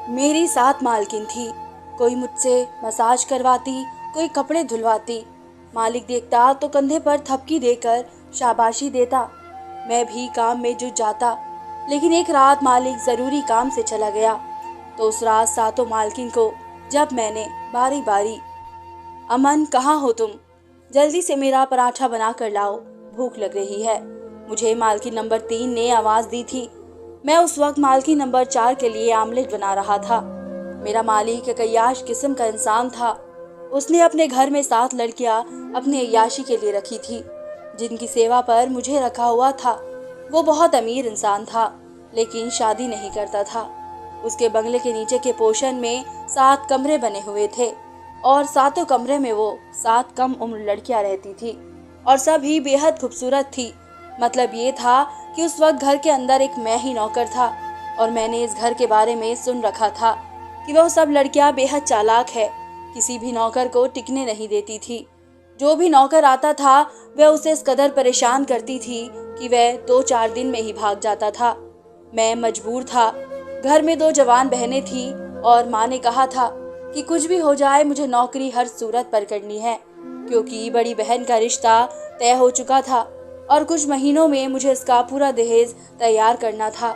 मेरी 7 मालकिन थी। कोई मुझसे मसाज करवाती, कोई कपड़े धुलवाती। मालिक देखता तो कंधे पर थपकी देकर शाबाशी देता। मैं भी काम में जुट जाता। लेकिन एक रात मालिक ज़रूरी काम से चला गया। तो उस रात सातों मालकिन को जब मैंने बारी बारी, अमन कहाँ हो तुम? जल्दी से मेरा पराठा बना कर लाओ, भूख लग रही है। मुझे मालकिन नंबर 3 ने आवाज़ दी थी। मैं उस वक्त मालकिन नंबर 4 के लिए आमलेट बना रहा था। मेरा मालिक एक अय्याश किस्म का इंसान था। उसने अपने घर में 7 लड़कियां अपनी अय्याशी के लिए रखी थी, जिनकी सेवा पर मुझे रखा हुआ था। वो बहुत अमीर इंसान था, लेकिन शादी नहीं करता था। उसके बंगले के नीचे के पोर्शन में 7 कमरे बने हुए थे और सातों कमरे में वो 7 कम उम्र लड़कियां रहती थी और सभी बेहद खूबसूरत थी। मतलब ये था कि उस वक्त घर के अंदर एक मैं ही नौकर था और मैंने इस घर के बारे में सुन रखा था कि वह सब लड़कियां बेहद चालाक है, किसी भी नौकर को टिकने नहीं देती थी। जो भी नौकर आता था वह उसे इस कदर परेशान करती थी कि वह 2-4 दिन में ही भाग जाता था। मैं मजबूर था। घर में 2 जवान बहनें थी और माँ ने कहा था कि कुछ भी हो जाए मुझे नौकरी हर सूरत पर करनी है, क्योंकि बड़ी बहन का रिश्ता तय हो चुका था और कुछ महीनों में मुझे इसका पूरा दहेज तैयार करना था।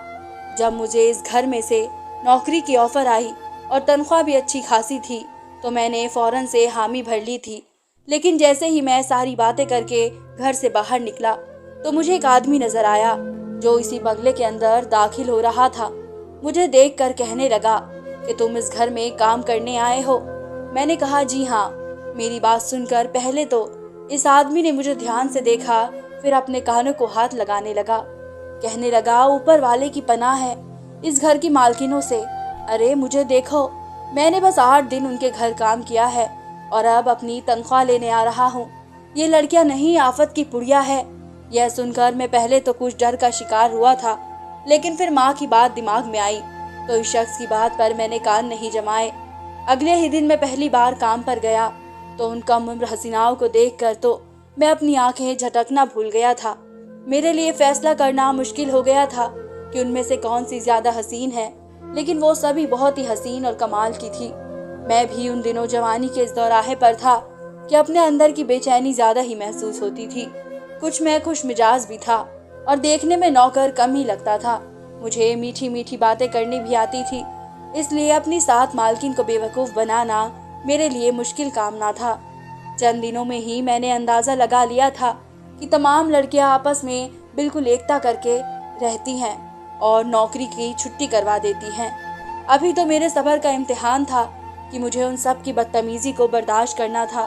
जब मुझे इस घर में से नौकरी की ऑफर आई और तनख्वाह भी अच्छी खासी थी, तो मैंने फौरन से हामी भर ली थी। लेकिन जैसे ही मैं सारी बातें करके घर से बाहर निकला, तो मुझे एक आदमी नजर आया जो इसी बंगले के अंदर दाखिल हो रहा था। मुझे देखकर कहने लगा कि तुम इस घर में काम करने आए हो? मैंने कहा जी हाँ। मेरी बात सुनकर पहले तो इस आदमी ने मुझे ध्यान से देखा, फिर अपने कानों को हाथ लगाने लगा। कहने लगा, ऊपर वाले की पनाह है इस घर की मालकिनों से। अरे मुझे देखो, मैंने बस 8 दिन उनके घर काम किया है और अब अपनी तनख्वाह लेने आ रहा हूँ। ये लड़कियां नहीं आफत की पुड़िया है। यह सुनकर मैं पहले तो कुछ डर का शिकार हुआ था, लेकिन फिर माँ की बात दिमाग में आई तो इस शख्स की बात पर मैंने कान नहीं जमाए। अगले ही दिन मैं पहली बार काम पर गया तो उन कम उम्र हसीनाओं को देखकर तो मैं अपनी आंखें झटकना भूल गया था। मेरे लिए फैसला करना मुश्किल हो गया था कि उनमें से कौन सी ज्यादा हसीन है, लेकिन वो सभी बहुत ही हसीन और कमाल की थी। मैं भी उन दिनों जवानी के इस दौराहे पर था कि अपने अंदर की बेचैनी ज्यादा ही महसूस होती थी। कुछ मैं खुश मिजाज भी था और देखने में नौकर कम ही लगता था। मुझे मीठी मीठी बातें करनी भी आती थी, इसलिए अपनी 7 मालकिन को बेवकूफ बनाना मेरे लिए मुश्किल काम ना था। चंद दिनों में ही मैंने अंदाजा लगा लिया था कि तमाम लड़कियां आपस में बिल्कुल एकता करके रहती हैं और नौकरी की छुट्टी करवा देती हैं। अभी तो मेरे सब्र का इम्तिहान था कि मुझे उन सब की बदतमीजी को बर्दाश्त करना था,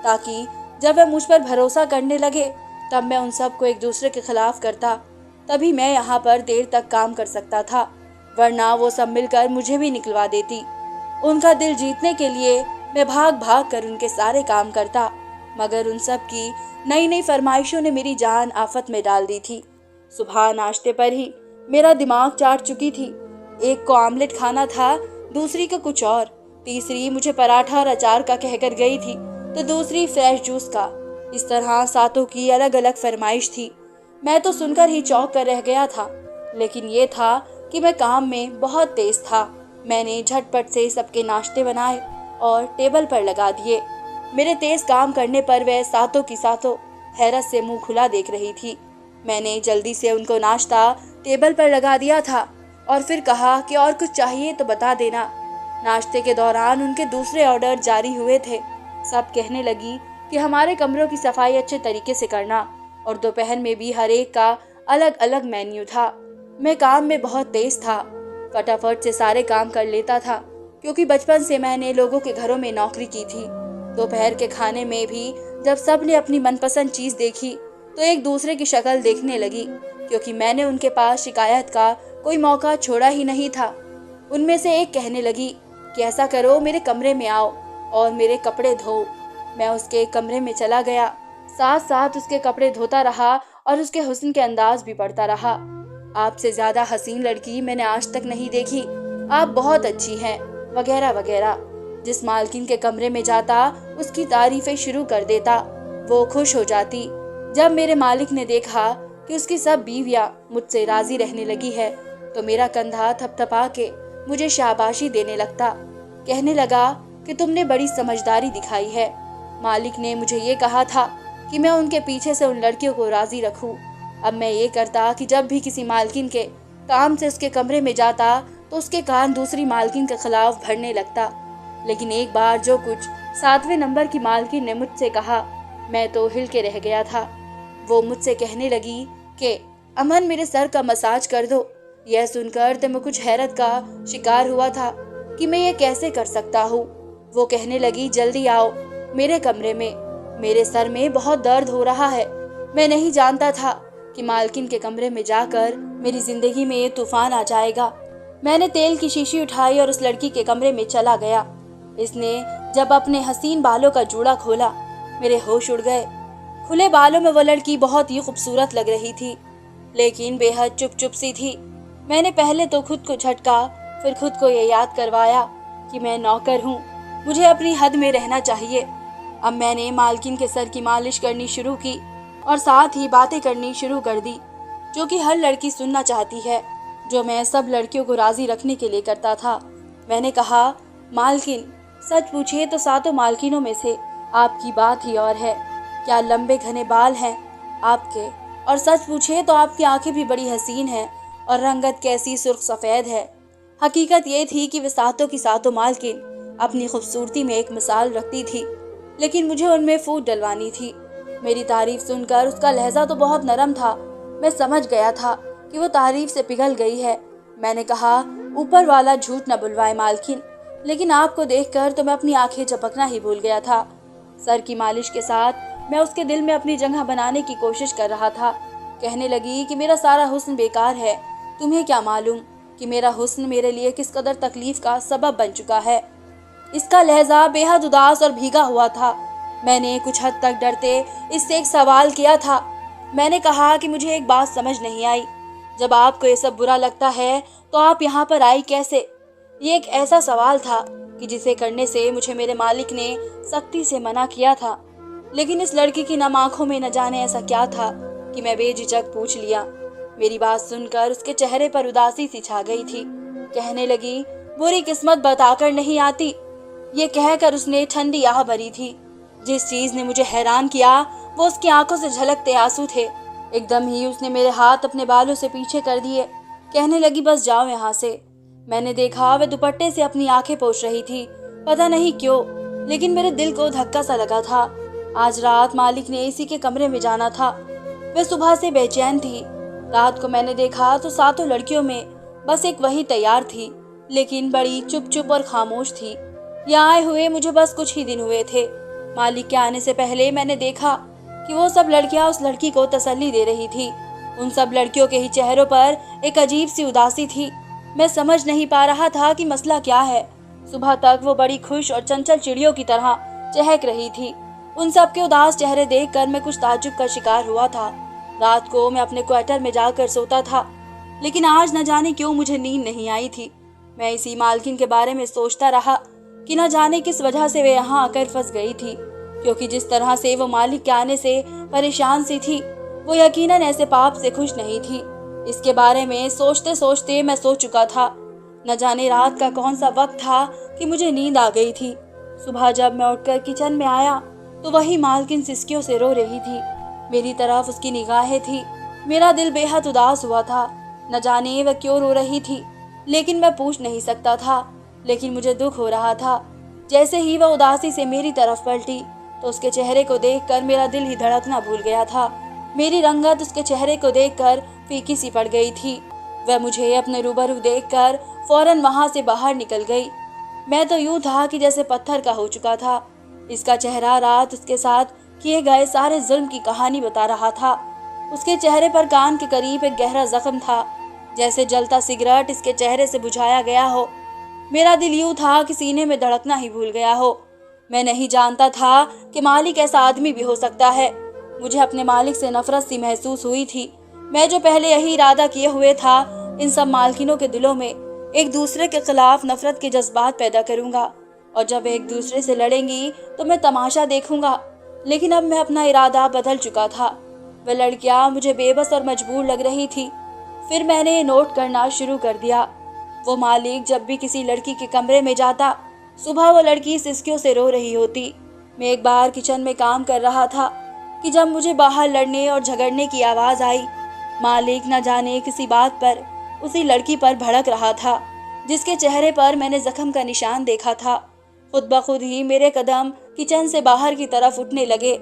ताकि जब वह मुझ पर भरोसा करने लगे तब मैं उन सब को एक दूसरे के खिलाफ करता। तभी मैं यहाँ पर देर तक काम कर सकता था, वरना वो सब मिलकर मुझे भी निकलवा देती। उनका दिल जीतने के लिए मैं भाग भाग कर उनके सारे काम करता, मगर उन सब की नई नई फरमाइशों ने मेरी जान आफत में डाल दी थी। सुबह नाश्ते पर ही मेरा दिमाग चाट चुकी थी। एक को आमलेट खाना था, दूसरी को कुछ और, तीसरी मुझे पराठा और अचार का कहकर गई थी, तो दूसरी फ्रेश जूस का। इस तरह सातों की अलग अलग फरमाइश थी। मैं तो सुनकर ही चौंक कर रह गया था, लेकिन ये था कि मैं काम में बहुत तेज था। मैंने झटपट से सबके नाश्ते बनाए और टेबल पर लगा दिए। मेरे तेज काम करने पर वह सातों की सातों हैरत से मुंह खुला देख रही थी। मैंने जल्दी से उनको नाश्ता टेबल पर लगा दिया था और फिर कहा कि और कुछ चाहिए तो बता देना। नाश्ते के दौरान उनके दूसरे ऑर्डर जारी हुए थे। सब कहने लगी कि हमारे कमरों की सफाई अच्छे तरीके से करना, और दोपहर में भी हर एक का अलग अलग मेन्यू था। मैं काम में बहुत तेज था, फटाफट से सारे काम कर लेता था, क्योंकि बचपन से मैंने लोगों के घरों में नौकरी की थी। दोपहर के खाने में भी जब सब ने अपनी मनपसंद चीज देखी तो एक दूसरे की शक्ल देखने लगी, क्योंकि मैंने उनके पास शिकायत का कोई मौका छोड़ा ही नहीं था। उनमें से एक कहने लगी कि ऐसा करो, मेरे कमरे में आओ और मेरे कपड़े धो। मैं उसके कमरे में चला गया, साथ साथ उसके कपड़े धोता रहा और उसके हुस्न के अंदाज भी पढ़ता रहा। आपसे ज्यादा हसीन लड़की मैंने आज तक नहीं देखी, आप बहुत अच्छी हैं, वगैरह वगैरह। जिस मालकिन के कमरे में जाता उसकी तारीफें शुरू कर देता। वो खुश हो जाती। जब मेरे मालिक ने देखा कि उसकी सब बीवियां मुझसे राजी रहने लगी है, तो मेरा कंधा थपथपा के मुझे शाबाशी देने लगता। कहने लगा कि तुमने बड़ी समझदारी दिखाई है। मालिक ने मुझे ये कहा था कि मैं उनके पीछे से उन लड़कियों को राजी रखूं। अब मैं ये करता कि जब भी किसी मालकिन के काम से उसके कमरे में जाता तो उसके कान दूसरी मालकिन के खिलाफ भरने लगता। लेकिन एक बार जो कुछ 7वें नंबर की मालकिन ने मुझसे कहा, मैं तो हिल के रह गया था। वो मुझसे कहने लगी कि अमन, मेरे सर का मसाज कर दो। यह सुनकर तो मैं कुछ हैरत का शिकार हुआ था कि मैं ये कैसे कर सकता हूँ। वो कहने लगी, जल्दी आओ मेरे कमरे में, मेरे सर में बहुत दर्द हो रहा है। मैं नहीं जानता था कि मालकिन के कमरे में जाकर मेरी जिंदगी में ये तूफान आ जाएगा। मैंने तेल की शीशी उठाई और उस लड़की के कमरे में चला गया। इसने जब अपने हसीन बालों का जूड़ा खोला, मेरे होश उड़ गए। खुले बालों में वो लड़की बहुत ही खूबसूरत लग रही थी, लेकिन बेहद चुप चुप सी थी। मैंने पहले तो खुद को झटका, फिर खुद को ये याद करवाया कि मैं नौकर हूँ, मुझे अपनी हद में रहना चाहिए। अब मैंने मालकिन के सर की मालिश करनी शुरू की और साथ ही बातें करनी शुरू कर दी, जो कि हर लड़की सुनना चाहती है, जो मैं सब लड़कियों को राजी रखने के लिए करता था। मैंने कहा, मालकिन, सच पूछिए तो 7 मालकिनों में से आपकी बात ही और है। क्या लंबे घने बाल हैं आपके, और सच पूछिए तो आपकी आंखें भी बड़ी हसीन हैं और रंगत कैसी सुर्ख सफ़ेद है। हकीकत ये थी कि वे 7 की 7 मालकिन अपनी खूबसूरती में एक मिसाल रखती थी, लेकिन मुझे उनमें फूट डलवानी थी। मेरी तारीफ सुनकर उसका लहजा तो बहुत नरम था। मैं समझ गया था कि वो तारीफ से पिघल गई है। मैंने कहा, ऊपर वाला झूठ न बुलवाए मालकिन, लेकिन आपको देखकर तो मैं अपनी आंखें झपकना ही भूल गया था। सर की मालिश के साथ मैं उसके दिल में अपनी जगह बनाने की कोशिश कर रहा था। कहने लगी कि मेरा सारा हुस्न बेकार है, तुम्हें क्या मालूम कि मेरा हुस्न मेरे लिए किस कदर तकलीफ का सबब बन चुका है। इसका लहजा बेहद उदास और भीगा हुआ था। मैंने कुछ हद तक डरते इससे एक सवाल किया था। मैंने कहा कि मुझे एक बात समझ नहीं आई, जब आपको ये सब बुरा लगता है तो आप यहाँ पर आई कैसे? ये एक ऐसा सवाल था कि जिसे करने से मुझे मेरे मालिक ने सख्ती से मना किया था, लेकिन इस लड़की की नम आंखों में न जाने ऐसा क्या था कि मैं बेझिझक पूछ लिया। मेरी बात सुनकर उसके चेहरे पर उदासी सी छा गई थी। कहने लगी, बुरी किस्मत बताकर नहीं आती। ये कहकर उसने ठंडी आह भरी थी। जिस चीज ने मुझे हैरान किया वो उसकी आंखों से झलकते आंसू थे। एकदम ही उसने मेरे हाथ अपने बालों से पीछे कर दिए। कहने लगी, बस जाओ यहाँ से। मैंने देखा वह दुपट्टे से अपनी आंखें पोंछ रही थी। पता नहीं क्यों, लेकिन मेरे दिल को धक्का सा लगा था। आज रात मालिक ने इसी के कमरे में जाना था। वह सुबह से बेचैन थी। रात को मैंने देखा तो 7 लड़कियों में बस एक वही तैयार थी, लेकिन बड़ी चुप चुप और खामोश थी। यहाँ आए हुए मुझे बस कुछ ही दिन हुए थे। मालिक के आने से पहले मैंने देखा कि वो सब लड़कियां उस लड़की को तसल्ली दे रही थी। उन सब लड़कियों के ही चेहरों पर एक अजीब सी उदासी थी। मैं समझ नहीं पा रहा था कि मसला क्या है। सुबह तक वो बड़ी खुश और चंचल चिड़ियों की तरह चहक रही थी। उन सब के उदास चेहरे देखकर मैं कुछ ताज्जुब का शिकार हुआ था। रात को मैं अपने क्वार्टर में जाकर सोता था, लेकिन आज न जाने क्यों मुझे नींद नहीं आई थी। मैं इसी मालकिन के बारे में सोचता रहा कि न जाने किस वजह से वे यहाँ आकर फंस गई थी, क्योंकि जिस तरह से वो मालिक के आने से परेशान सी थी, वो यकीनन ऐसे पाप से खुश नहीं थी। इसके बारे में सोचते सोचते मैं सो चुका था। न जाने रात का कौन सा वक्त था कि मुझे नींद आ गई थी। सुबह जब मैं उठकर किचन में आया तो वही मालकिन सिसकियों से रो रही थी। मेरी तरफ उसकी निगाहें थी। मेरा दिल बेहद उदास हुआ था। न जाने वह क्यों रो रही थी, लेकिन मैं पूछ नहीं सकता था। लेकिन मुझे दुख हो रहा था। जैसे ही वह उदासी से मेरी तरफ पलटी तो उसके चेहरे को देखकर मेरा दिल ही धड़कना भूल गया था। मेरी रंगत उसके चेहरे को देखकर फीकी सी पड़ गई थी। वह मुझे अपने रूबरू देखकर फौरन वहां से बाहर निकल गई। मैं तो यूं था कि जैसे पत्थर का हो चुका था। इसका चेहरा रात उसके साथ किए गए सारे जुल्म की कहानी बता रहा था। उसके चेहरे पर कान के करीब एक गहरा जख्म था, जैसे जलता सिगरेट इसके चेहरे से बुझाया गया हो। मेरा दिल यूं था कि सीने में धड़कना ही भूल गया हो। मैं नहीं जानता था कि मालिक ऐसा आदमी भी हो सकता है। मुझे अपने मालिक से नफरत सी महसूस हुई थी। मैं जो पहले यही इरादा किए हुए था, इन सब मालकिनों के दिलों में एक दूसरे के खिलाफ नफरत के जज्बात पैदा करूंगा, और जब एक दूसरे से लड़ेंगी तो मैं तमाशा देखूंगा। लेकिन अब मैं अपना इरादा बदल चुका था। वह लड़कियां मुझे बेबस और मजबूर लग रही थी। फिर मैंने नोट करना शुरू कर दिया। वो मालिक जब भी किसी लड़की के कमरे में जाता, सुबह वो लड़की सिसकियों से रो रही होती। मैं एक बार किचन में काम कर रहा था कि जब मुझे बाहर लड़ने और झगड़ने की आवाज़ आई। मालिक न जाने किसी बात पर उसी लड़की पर भड़क रहा था जिसके चेहरे पर मैंने जख्म का निशान देखा था। खुद ब खुद ही मेरे कदम किचन से बाहर की तरफ उठने लगे।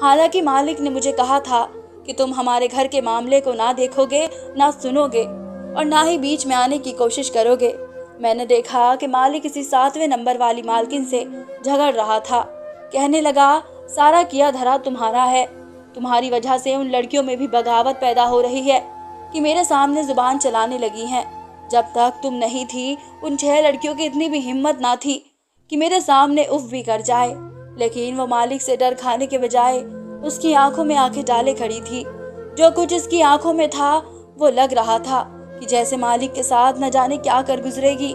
हालांकि मालिक ने मुझे कहा था कि तुम हमारे घर के मामले को ना देखोगे, ना सुनोगे और ना ही बीच में आने की कोशिश करोगे। मैंने देखा कि मालिक किसी 7वें नंबर वाली मालकिन से झगड़ रहा था। कहने लगा, सारा किया धरा तुम्हारा है, तुम्हारी वजह से उन लड़कियों में भी बगावत पैदा हो रही है कि मेरे सामने जुबान चलाने लगी हैं। जब तक तुम नहीं थी, उन 6 लड़कियों की इतनी भी हिम्मत ना थी कि मेरे सामने उफ भी कर जाए। लेकिन वो मालिक से डर खाने के बजाय उसकी आंखों में आंखें डाले खड़ी थी। जो कुछ इसकी आंखों में था वो लग रहा था कि जैसे मालिक के साथ न जाने क्या कर गुजरेगी।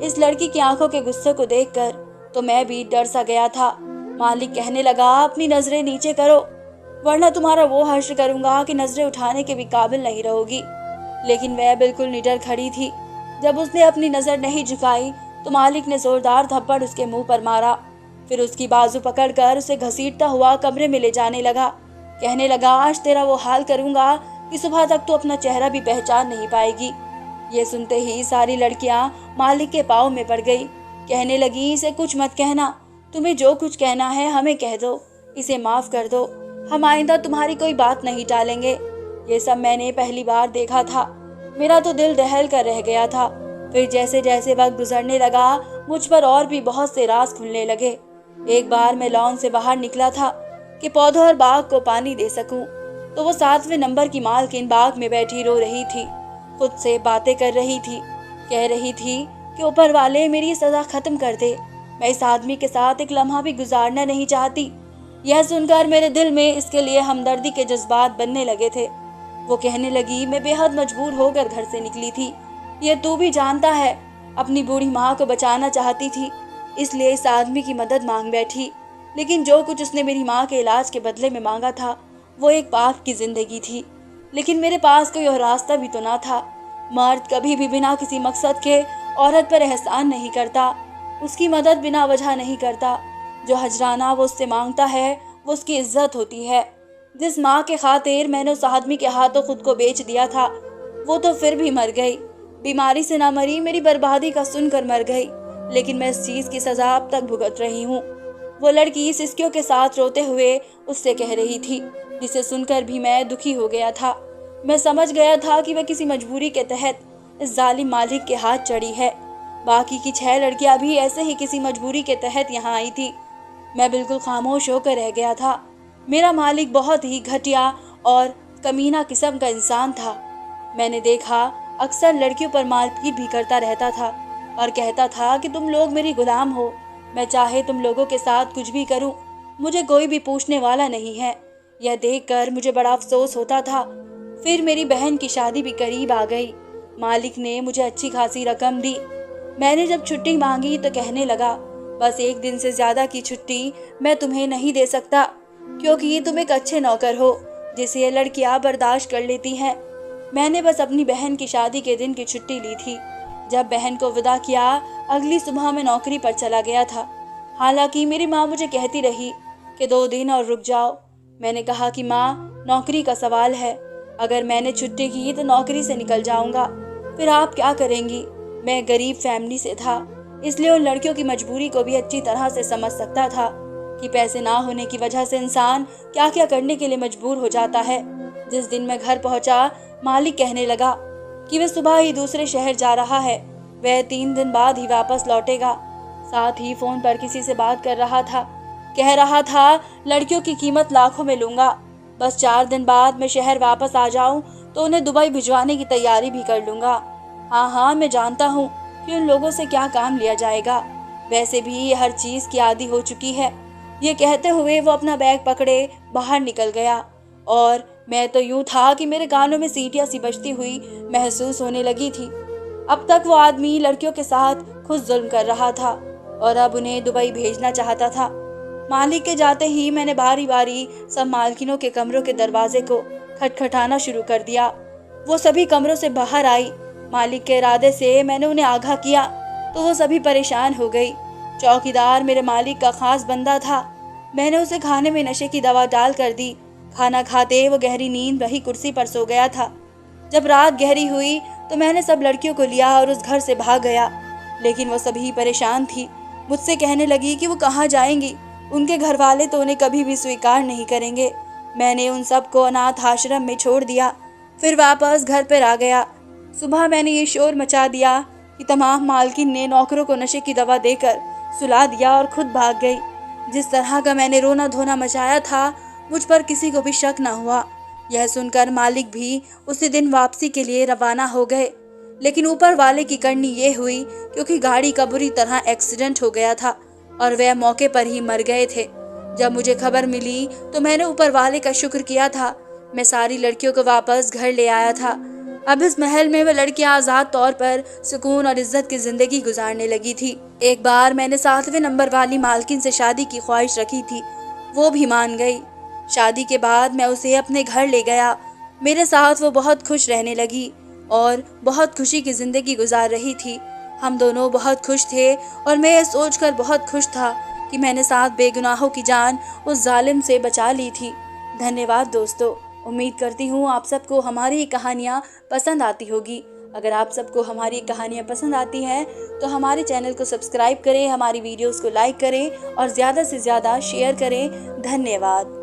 इस लड़की की आंखों के गुस्से को देखकर तो मैं भी डर सा गया था। मालिक कहने लगा, अपनी नजरें नीचे करो वरना तुम्हारा वो हश्र करूंगा कि नजरें उठाने के भी काबिल नहीं रहोगी। लेकिन वह बिल्कुल निडर खड़ी थी। जब उसने अपनी नजर नहीं झुकाई तो मालिक ने जोरदार थप्पड़ उसके मुंह पर मारा। फिर उसकी बाजू पकड़कर उसे घसीटता हुआ कमरे में ले जाने लगा। कहने लगा, आज तेरा वो हाल करूंगा कि सुबह तक तो अपना चेहरा भी पहचान नहीं पाएगी। ये सुनते ही सारी लड़कियां मालिक के पाँव में पड़ गई। कहने लगी, इसे कुछ मत कहना, तुम्हें जो कुछ कहना है हमें कह दो, इसे माफ कर दो, हम आइंदा तुम्हारी कोई बात नहीं टालेंगे। ये सब मैंने पहली बार देखा था। मेरा तो दिल दहल कर रह गया था। फिर जैसे जैसे वक्त गुजरने लगा मुझ पर और भी बहुत से राज खुलने लगे। एक बार मैं लॉन से बाहर निकला था कि पौधों और बाग को पानी दे सकूं, तो वो 7वें नंबर की मालकिन बाग में बैठी रो रही थी। खुद से बातें कर रही थी। कह रही थी कि ऊपर वाले मेरी सजा खत्म कर दे, मैं इस आदमी के साथ एक लम्हा भी गुजारना नहीं चाहती। यह सुनकर मेरे दिल में इसके लिए हमदर्दी के जज्बात बनने लगे थे। वो कहने लगी, मैं बेहद मजबूर होकर घर से निकली थी। यह तू भी जानता है, अपनी बूढ़ी माँ को बचाना चाहती थी, इसलिए इस आदमी की मदद मांग बैठी। लेकिन जो कुछ उसने मेरी माँ के इलाज के बदले में मांगा था वो एक पाप की जिंदगी थी। लेकिन मेरे पास कोई और रास्ता भी तो ना था। मर्द कभी भी बिना किसी मकसद के औरत पर एहसान नहीं करता, उसकी मदद बिना वजह नहीं करता। जो हजराना वो उससे मांगता है वो उसकी इज्जत होती है। जिस माँ के खातिर मैंने उस आदमी के हाथों खुद को बेच दिया था वो तो फिर भी मर गई। बीमारी से ना मरी, मेरी बर्बादी का सुनकर मर गई। लेकिन मैं इस चीज की सजा अब तक भुगत रही हूँ। वो लड़की सिसकियों के साथ रोते हुए उससे कह रही थी, जिसे सुनकर भी मैं दुखी हो गया था। मैं समझ गया था कि वह किसी मजबूरी के तहत इस जालिम मालिक के हाथ चढ़ी है। बाकी की 6 लड़कियां भी ऐसे ही किसी मजबूरी के तहत यहाँ आई थी। मैं बिल्कुल खामोश होकर रह गया था। मेरा मालिक बहुत ही घटिया और कमीना किस्म का इंसान था। मैंने देखा अक्सर लड़कियों पर मारपीट भी करता रहता था और कहता था कि तुम लोग मेरी गुलाम हो, मैं चाहे तुम लोगों के साथ कुछ भी करूं, मुझे कोई भी पूछने वाला नहीं है। यह देखकर मुझे बड़ा अफसोस होता था। फिर मेरी बहन की शादी भी करीब आ गई। मालिक ने मुझे अच्छी खासी रकम दी। मैंने जब छुट्टी मांगी तो कहने लगा, बस 1 दिन से ज्यादा की छुट्टी मैं तुम्हें नहीं दे सकता, क्योंकि तुम एक अच्छे नौकर हो जिसे ये लड़कियां बर्दाश्त कर लेती हैं। मैंने बस अपनी बहन की शादी के दिन की छुट्टी ली थी। जब बहन को विदा किया अगली सुबह मैं नौकरी पर चला गया था। हालांकि मेरी माँ मुझे कहती रही कि 2 दिन और रुक जाओ। मैंने कहा कि माँ, नौकरी का सवाल है, अगर मैंने छुट्टी की तो नौकरी से निकल जाऊंगा, फिर आप क्या करेंगी। मैं गरीब फैमिली से था, इसलिए उन लड़कियों की मजबूरी को भी अच्छी तरह से समझ सकता था कि पैसे ना होने की वजह से इंसान क्या क्या करने के लिए मजबूर हो जाता है। जिस दिन मैं घर पहुंचा मालिक कहने लगा कि वह सुबह ही दूसरे शहर जा रहा है, वह 3 दिन बाद ही वापस लौटेगा। साथ ही फोन पर किसी से बात कर रहा था। कह रहा था लड़कियों की कीमत लाखों में लूंगा, बस 4 दिन बाद मैं शहर वापस आ जाऊं तो उन्हें दुबई भिजवाने की तैयारी भी कर लूंगा। हाँ, मैं जानता हूँ कि उन लोगों से क्या काम लिया जाएगा, वैसे भी ये हर चीज की आदी हो चुकी है। ये कहते हुए वो अपना बैग पकड़े बाहर निकल गया और मैं तो यूं था कि मेरे कानों में सीटियां सी बजती हुई महसूस होने लगी थी। अब तक वो आदमी लड़कियों के साथ खुद जुल्म कर रहा था और अब उन्हें दुबई भेजना चाहता था। मालिक के जाते ही मैंने बारी बारी सब मालकिनों के कमरों के दरवाजे को खटखटाना शुरू कर दिया। वो सभी कमरों से बाहर आई मालिक के इरादे से मैंने उन्हें आगाह किया तो वो सभी परेशान हो गई। चौकीदार मेरे मालिक का खास बंदा था। मैंने उसे खाने में नशे की दवा डाल कर दी। खाना खाते वो गहरी नींद वही कुर्सी पर सो गया था। जब रात गहरी हुई तो मैंने सब लड़कियों को लिया और उस घर से भाग गया, लेकिन वो सभी परेशान थी। मुझसे कहने लगी कि वो कहाँ जाएंगी, उनके घर वाले तो उन्हें कभी भी स्वीकार नहीं करेंगे। मैंने उन सबको अनाथ आश्रम में छोड़ दिया, फिर वापस घर पर आ गया। सुबह मैंने ये शोर मचा दिया कि तमाम मालकिन ने नौकरों को नशे की दवा देकर सुला दिया और खुद भाग गई। जिस तरह का मैंने रोना धोना मचाया था, मुझ पर किसी को भी शक न हुआ। यह सुनकर मालिक भी उसी दिन वापसी के लिए रवाना हो गए, लेकिन ऊपर वाले की करनी ये हुई क्योंकि गाड़ी का बुरी तरह एक्सीडेंट हो गया था और वह मौके पर ही मर गए थे। जब मुझे खबर मिली तो मैंने ऊपर वाले का शुक्र किया था। मैं सारी लड़कियों को वापस घर ले आया था। अब इस महल में वह लड़कियां आजाद तौर पर सुकून और इज्जत की जिंदगी गुजारने लगी थी। एक बार मैंने 7वें नंबर वाली मालकिन से शादी की ख्वाहिश रखी थी, वो भी मान गई। शादी के बाद मैं उसे अपने घर ले गया। मेरे साथ वो बहुत खुश रहने लगी और बहुत खुशी की जिंदगी गुजार रही थी। हम दोनों बहुत खुश थे और मैं ये सोचकर बहुत खुश था कि मैंने 7 बेगुनाहों की जान उस जालिम से बचा ली थी। धन्यवाद दोस्तों। उम्मीद करती हूँ आप सबको हमारी ये कहानियाँ पसंद आती होगी। अगर आप सबको हमारी कहानियाँ पसंद आती हैं तो हमारे चैनल को सब्सक्राइब करें, हमारी वीडियोस को लाइक करें और ज़्यादा से ज़्यादा शेयर करें। धन्यवाद।